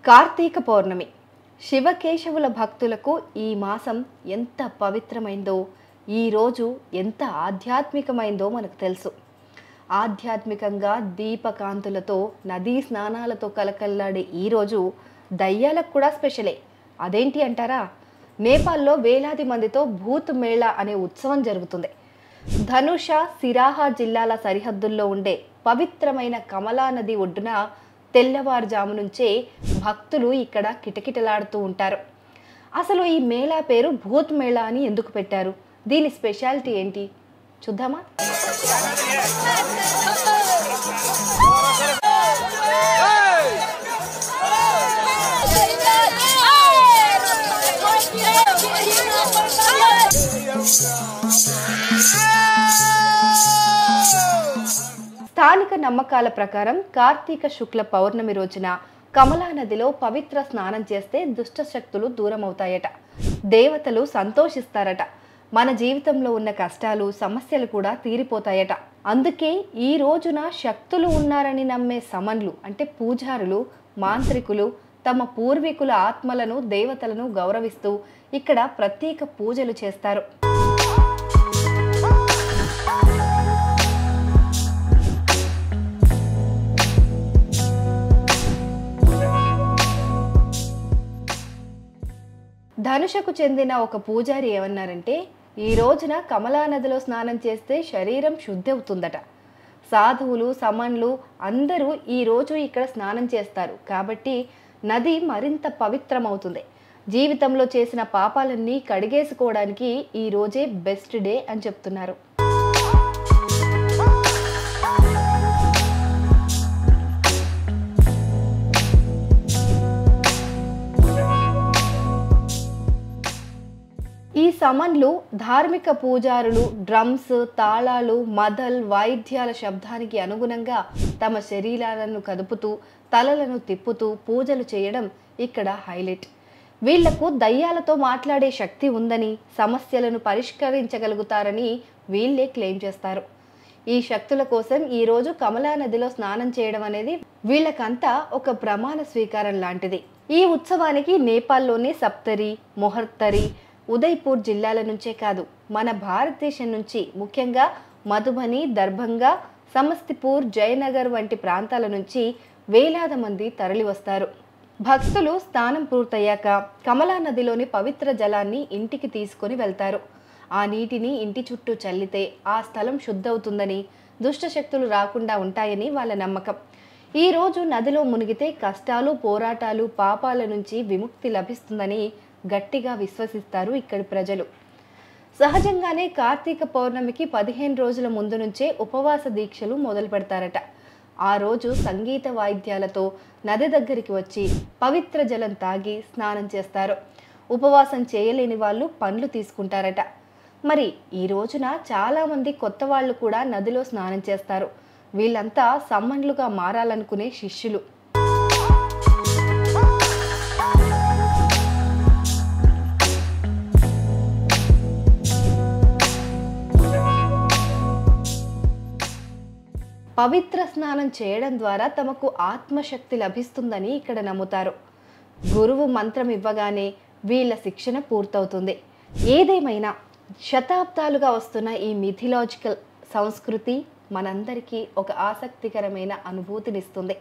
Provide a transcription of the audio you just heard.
కార్తీక పౌర్ణమి శివకేశవుల భక్తులకు ఈ మాసం ఎంత పవిత్రమైందో, ఈ రోజు ఎంత ఆధ్యాత్మికమైందో మనకు తెలుసు. ఆధ్యాత్మికంగా దీపకాంతులతో నదీ స్నానాలతో కలకల్లాడే ఈ రోజు దయ్యాలకు కూడా స్పెషలే. అదేంటి అంటారా? నేపాల్లో వేలాది మందితో భూత్ మేళా అనే ఉత్సవం జరుగుతుంది. ధనుష, సిరాహా జిల్లాల సరిహద్దుల్లో ఉండే పవిత్రమైన కమలా నది ఒడ్డున తెల్లవారుజాము నుంచే భక్తులు ఇక్కడ కిటకిటలాడుతూ ఉంటారు. అసలు ఈ మేళా పేరు భూత్ మేళా అని ఎందుకు పెట్టారు? దీని స్పెషాలిటీ ఏంటి చూద్దామా? స్థానిక నమ్మకాల ప్రకారం కార్తీక శుక్ల పౌర్ణమి రోజున కమలా నదిలో పవిత్ర స్నానం చేస్తే దుష్ట శక్తులు దూరం అవుతాయట, దేవతలు సంతోషిస్తారట, మన జీవితంలో ఉన్న కష్టాలు సమస్యలు కూడా తీరిపోతాయట. అందుకే ఈ రోజున శక్తులు ఉన్నారని నమ్మే సమన్లు అంటే పూజారులు, మాంత్రికులు తమ పూర్వీకుల ఆత్మలను, దేవతలను గౌరవిస్తూ ఇక్కడ ప్రత్యేక పూజలు చేస్తారు. ధనుషకు చెందిన ఒక పూజారి ఏమన్నారంటే, ఈ రోజున కమలా నదిలో స్నానం చేస్తే శరీరం శుద్ధి అవుతుందట. సాధువులు, సమన్లు అందరూ ఈ రోజు ఇక్కడ స్నానం చేస్తారు కాబట్టి నది మరింత పవిత్రమవుతుంది. జీవితంలో చేసిన పాపాలన్నీ కడిగేసుకోవడానికి ఈ రోజే బెస్ట్ డే అని చెప్తున్నారు. ఈ సమన్లు ధార్మిక పూజారులు డ్రమ్స్, తాళాలు, మదల్, వాయిద్యాల శబ్దానికి అనుగుణంగా తమ శరీరాలను కదుపుతూ, తలలను తిప్పుతూ పూజలు చేయడం ఇక్కడ హైలైట్. వీళ్లకు దయ్యాలతో మాట్లాడే శక్తి ఉందని, సమస్యలను పరిష్కరించగలుగుతారని వీళ్ళే క్లెయిమ్ చేస్తారు. ఈ శక్తుల కోసం ఈరోజు కమలా నదిలో స్నానం చేయడం అనేది వీళ్ళకంతా ఒక ప్రమాణ స్వీకారం లాంటిది. ఈ ఉత్సవానికి నేపాల్లోని సప్తరి, మొహర్తరి, ఉదయ్పూర్ జిల్లాల నుంచే కాదు, మన భారతదేశం నుంచి ముఖ్యంగా మధుబని, దర్భంగా, సమస్తిపూర్, జయనగర్ వంటి ప్రాంతాల నుంచి వేలాది మంది తరలి వస్తారు. భక్తులు స్నానం పూర్తయ్యాక కమలా నదిలోని పవిత్ర జలాన్ని ఇంటికి తీసుకొని వెళ్తారు. ఆ నీటిని ఇంటి చుట్టూ చల్లితే ఆ స్థలం శుద్ధవుతుందని, దుష్టశక్తులు రాకుండా ఉంటాయని వాళ్ళ నమ్మకం. ఈ రోజు నదిలో మునిగితే కష్టాలు, పోరాటాలు, పాపాల నుంచి విముక్తి లభిస్తుందని గట్టిగా విశ్వసిస్తారు ఇక్కడి ప్రజలు. సహజంగానే కార్తీక పౌర్ణమికి 15 రోజుల ముందు నుంచే ఉపవాస దీక్షలు మొదలు పెడతారట. ఆ రోజు సంగీత వాయిద్యాలతో నది దగ్గరికి వచ్చి పవిత్ర జలం తాగి స్నానం చేస్తారు. ఉపవాసం చేయలేని వాళ్ళు పండ్లు తీసుకుంటారట. మరి ఈ రోజున చాలామంది కొత్త వాళ్ళు కూడా నదిలో స్నానం చేస్తారు. వీళ్ళంతా సమ్మన్లుగా మారాలనుకునే శిష్యులు. పవిత్ర స్నానం చేయడం ద్వారా తమకు ఆత్మశక్తి లభిస్తుందని ఇక్కడ నమ్ముతారు. గురువు మంత్రం ఇవ్వగానే వీళ్ళ శిక్షణ పూర్తవుతుంది. ఏదేమైనా శతాబ్దాలుగా వస్తున్న ఈ మిథిలాజికల్ సంస్కృతి మనందరికీ ఒక ఆసక్తికరమైన అనుభూతినిస్తుంది.